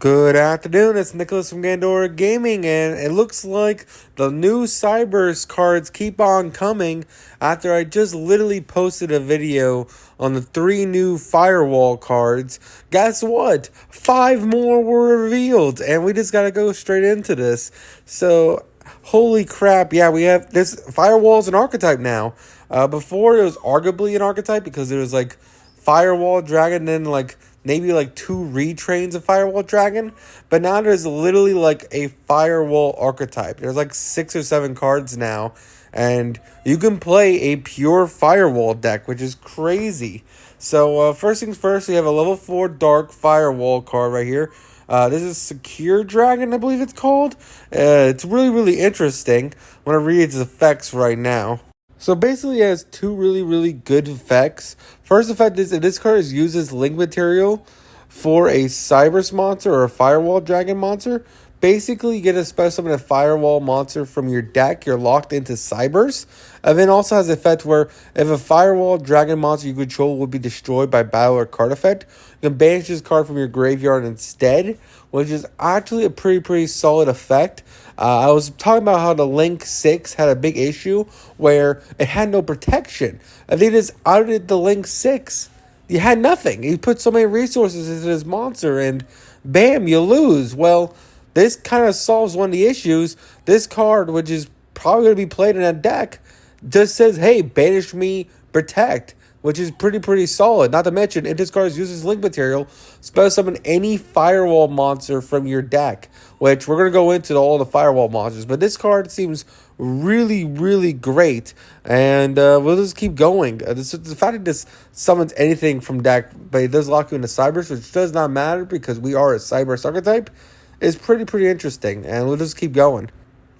Good afternoon, it's Nicholas from Gandora Gaming, and it looks like the new Cyberse cards keep on coming after I just literally posted a video on the 3 new Firewall cards. Guess what? 5 more were revealed, and we just gotta go straight into this. So, holy crap, yeah, we have this. Firewall's an archetype now. Before it was arguably an archetype because there was like Firewall Dragon and maybe 2 retrains of Firewall Dragon, but now there's literally a Firewall archetype. There's 6 or 7 cards now, and you can play a pure Firewall deck, which is crazy. So first things first, we have a level 4 Dark Firewall card right here. This is Secure Dragon, I believe it's called. It's really, really interesting. I'm going to read its effects right now. So basically it has 2 really, really good effects. First effect is if this card uses link material for a Cyberse monster or a Firewall Dragon monster, basically you get a special summon a Firewall monster from your deck. You're locked into Cyberse. And then also has the effect where if a Firewall Dragon monster you control would be destroyed by battle or card effect, you can banish this card from your graveyard instead, which is actually a pretty solid effect. I was talking about how the Link 6 had a big issue where it had no protection. If they just outed the Link 6, you had nothing. You put so many resources into this monster and bam, you lose. Well, this kind of solves one of the issues. This card, which is probably going to be played in a deck, just says, hey, banish me, protect, which is pretty solid. Not to mention, if this card uses link material, special summon any Firewall monster from your deck, which we're going to go into all the Firewall monsters. But this card seems really great, and we'll just keep going. The fact that this summons anything from deck, but it does lock you into Cyberse, which does not matter because we are a Cyberse archetype, is pretty interesting, and we'll just keep going.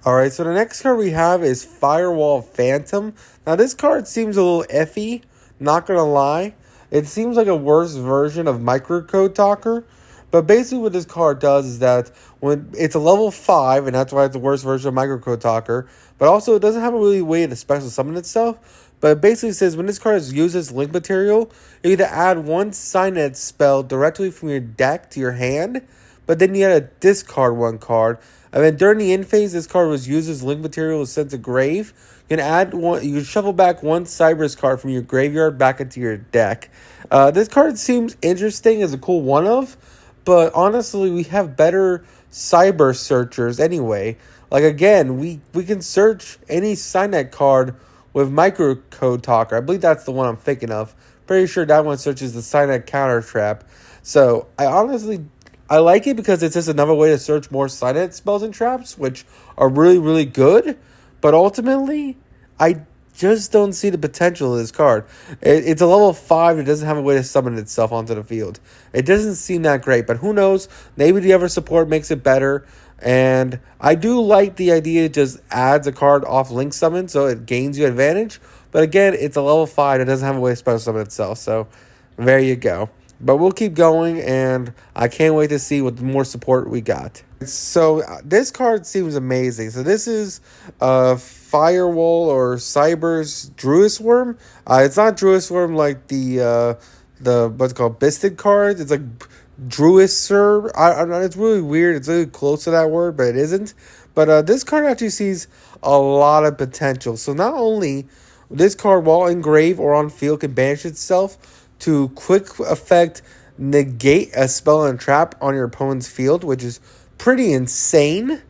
Alright, so the next card we have is Firewall Phantom. Now this card seems a little iffy, not gonna lie. It seems like a worse version of Microcode Talker. But basically what this card does is that when it's a level 5, and that's why it's the worst version of Microcode Talker, but also it doesn't have a really way to special summon itself. But it basically says when this card uses link material, you either add 1 Signet spell directly from your deck to your hand, but then you had to discard 1 card. And then during the end phase, this card was used as link material is sent to grave. You can add 1. You can shuffle back 1 Cyberse card from your graveyard back into your deck. This card seems interesting as a cool one of, but honestly, we have better Cyberse searchers anyway. Again, we can search any Signet card with Microcode Talker. I believe that's the one I'm thinking of. Pretty sure that one searches the Signet counter trap. So I like it because it's just another way to search more Signet spells and traps, which are really good. But ultimately, I just don't see the potential of this card. It's a level 5. It doesn't have a way to summon itself onto the field. It doesn't seem that great, but who knows? Maybe the other support makes it better. And I do like the idea it just adds a card off link summon, so it gains you advantage. But again, it's a level 5. It doesn't have a way to special summon itself. So there you go. But we'll keep going, and I can't wait to see what more support we got. So this card seems amazing. So this is Firewall or Cyberse Druis Worm. It's not Druis Worm like the what's it called, Bisted cards. It's like Druiser. I know it's really weird. It's really close to that word, but it isn't. But this card actually sees a lot of potential. So not only this card, while in grave or on field, can banish itself to quick effect negate a spell and trap on your opponent's field, which is pretty insane.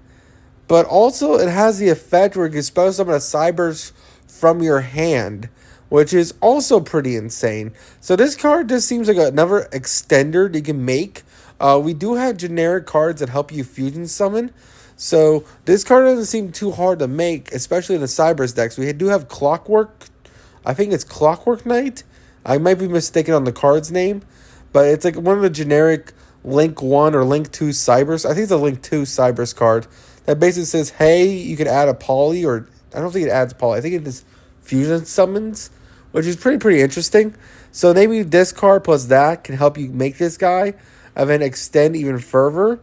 But also it has the effect where you can special summon a Cyberse from your hand, which is also pretty insane. So this card just seems like another extender you can make. We do have generic cards that help you fusion summon. So this card doesn't seem too hard to make, especially in the Cyberse decks. We do have Clockwork. I think it's Clockwork Knight. I might be mistaken on the card's name, but it's like one of the generic Link 1 or Link 2 Cyberse. I think it's a Link 2 Cyberse card that basically says, hey, you can add a poly, or I don't think it adds poly. I think it just fusion summons, which is pretty interesting. So maybe this card plus that can help you make this guy and then extend even further.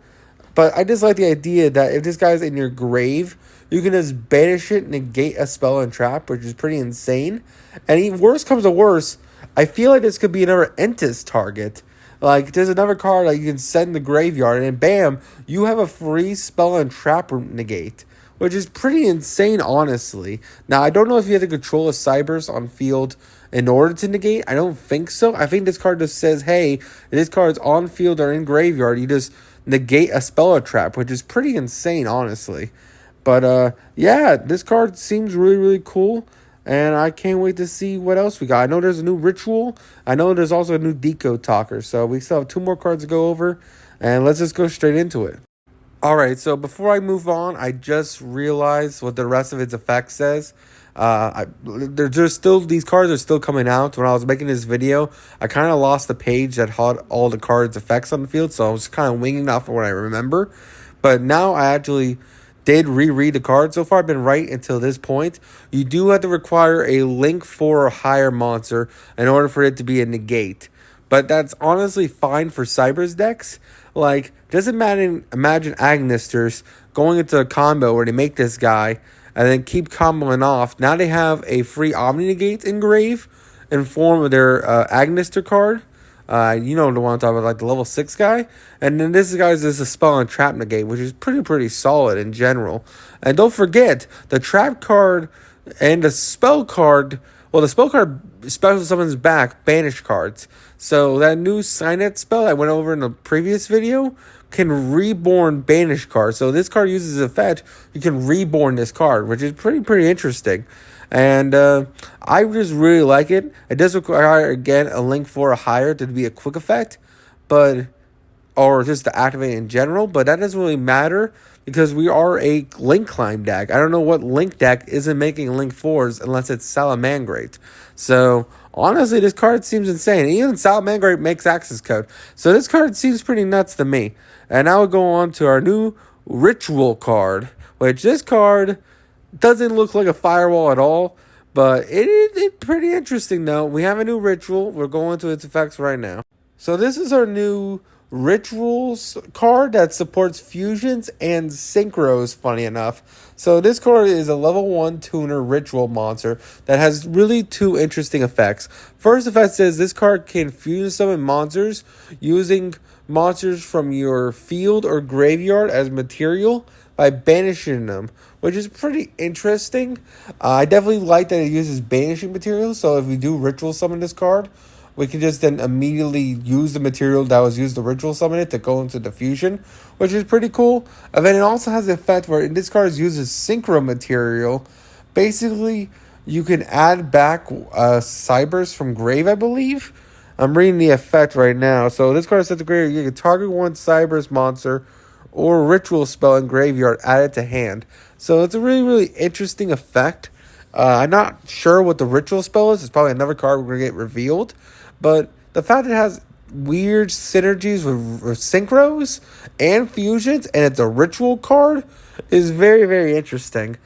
But I just like the idea that if this guy's in your grave, you can just banish it, negate a spell and trap, which is pretty insane. And even worse comes to worse, I feel like this could be another Entis target. Like, there's another card that you can send in the graveyard, and bam, you have a free spell and trap negate, which is pretty insane, honestly. Now, I don't know if you have to control a Cyberse on field in order to negate. I don't think so. I think this card just says, hey, if this card's on field or in graveyard, you just negate a spell or trap, which is pretty insane, honestly. But, yeah, this card seems really, really cool. And I can't wait to see what else we got. I know there's a new Ritual. I know there's also a new Deco Talker. So we still have 2 more cards to go over. And let's just go straight into it. Alright, so before I move on, I just realized what the rest of its effect says. There's still, these cards are still coming out. When I was making this video, I kind of lost the page that had all the cards' effects on the field. So I was kind of winging off of what I remember. But now I actually did reread the card. So far, I've been right until this point. You do have to require a link 4 or higher monster in order for it to be a negate. But that's honestly fine for Cyberse decks. Like, just imagine Agnisters going into a combo where they make this guy and then keep comboing off. Now they have a free Omni Negate engrave in form of their Agnister card. You know the one I'm talking about, like the level 6 guy. And then this guy's just a spell and trap negate, which is pretty solid in general. And don't forget, the trap card and the spell card, well, the spell card special summons back banish cards. So that new Signet spell I went over in the previous video can reborn banish cards. So this card uses effect, you can reborn this card, which is pretty interesting. And I just really like it. It does require, again, a link 4 or higher to be a quick effect, but or just to activate in general. But that doesn't really matter because we are a link climb deck. I don't know what link deck isn't making link 4s unless it's Salamangrate. So honestly, this card seems insane. Even Salamangrate makes access code. So this card seems pretty nuts to me. And now we'll go on to our new Ritual card, which this card doesn't look like a Firewall at all, but it's pretty interesting though. We have a new Ritual. We're going to its effects right now. So this is our new Rituals card that supports fusions and synchros, funny enough. So this card is a level 1 tuner Ritual monster that has really 2 interesting effects. First effect says this card can fusion summon monsters using monsters from your field or graveyard as material by banishing them, which is pretty interesting. I definitely like that it uses banishing material, so if we do Ritual summon this card, we can just then immediately use the material that was used to Ritual summon it to go into the fusion, which is pretty cool. And then it also has the effect where this card uses synchro material. Basically, you can add back Cyberse from grave, I believe. I'm reading the effect right now. So this card sets the graveyard. You can target 1 Cyberse monster or Ritual spell in graveyard added to hand. So it's a really interesting effect. I'm not sure what the Ritual spell is. It's probably another card we're going to get revealed. But the fact it has weird synergies with synchros and fusions, and it's a Ritual card, is very interesting.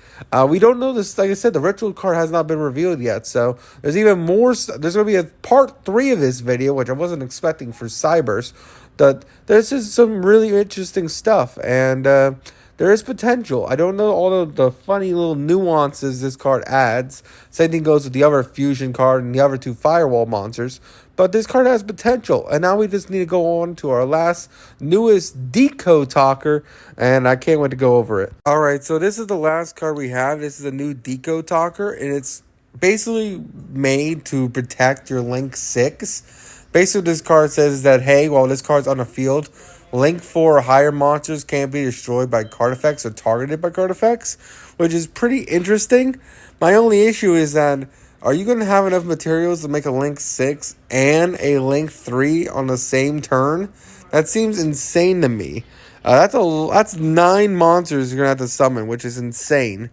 We don't know this. Like I said, the Ritual card has not been revealed yet. So there's even more. There's going to be a part 3 of this video, which I wasn't expecting for Cyberse. That there's just some really interesting stuff, and there is potential. I don't know all of the funny little nuances this card adds. Same thing goes with the other fusion card and the other 2 Firewall monsters. But this card has potential. And now we just need to go on to our last, newest Deco Talker. And I can't wait to go over it. Alright, so this is the last card we have. This is a new Deco Talker. And it's basically made to protect your Link 6. Basically, this card says that, hey, while this card's on the field, Link 4 or higher monsters can't be destroyed by card effects or targeted by card effects, which is pretty interesting. My only issue is that, are you going to have enough materials to make a Link 6 and a Link 3 on the same turn? That seems insane to me. That's 9 monsters you're going to have to summon, which is insane.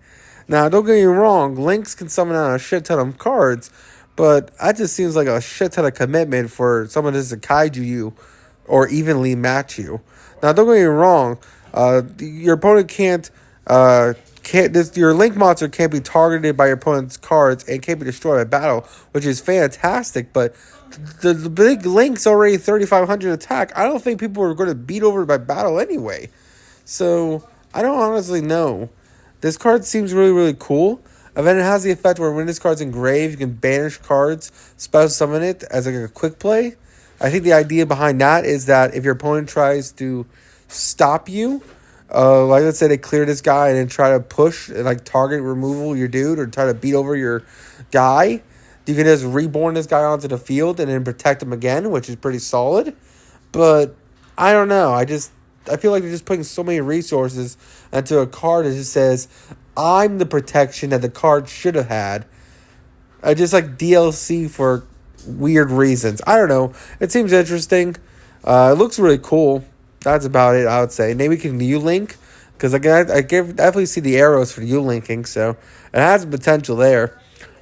Now, don't get me wrong, Links can summon out a shit ton of cards, but that just seems like a shit ton of commitment for someone just to kaiju you or evenly match you. Now, don't get me wrong. Your opponent your Link monster can't be targeted by your opponent's cards and can't be destroyed by battle, which is fantastic. But the big Link's already 3,500 attack. I don't think people are going to beat over by battle anyway. So I don't honestly know. This card seems really cool. And then it has the effect where when this card's engraved, you can banish cards, special summon it as like a quick play. I think the idea behind that is that if your opponent tries to stop you, like let's say they clear this guy and then try to push and like target removal your dude or try to beat over your guy, you can just reborn this guy onto the field and then protect him again, which is pretty solid. But I don't know. I feel like they're just putting so many resources into a card that just says, I'm the protection that the card should have had. I just like DLC for weird reasons. I don't know. It seems interesting. It looks really cool. That's about it, I would say. Maybe we can U-Link, because I definitely see the arrows for U-Linking, so it has potential there.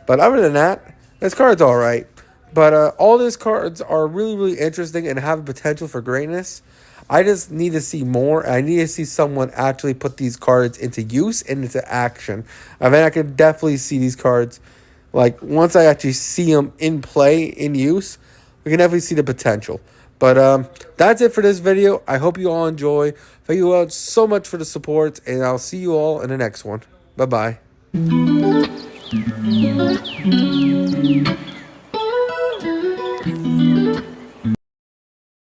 But other than that, this card's all right. But all these cards are really, really interesting and have potential for greatness. I just need to see more. I need to see someone actually put these cards into use and into action. I mean, I can definitely see these cards. Like, once I actually see them in play, in use, we can definitely see the potential. But that's it for this video. I hope you all enjoy. Thank you all so much for the support, and I'll see you all in the next one. Bye-bye.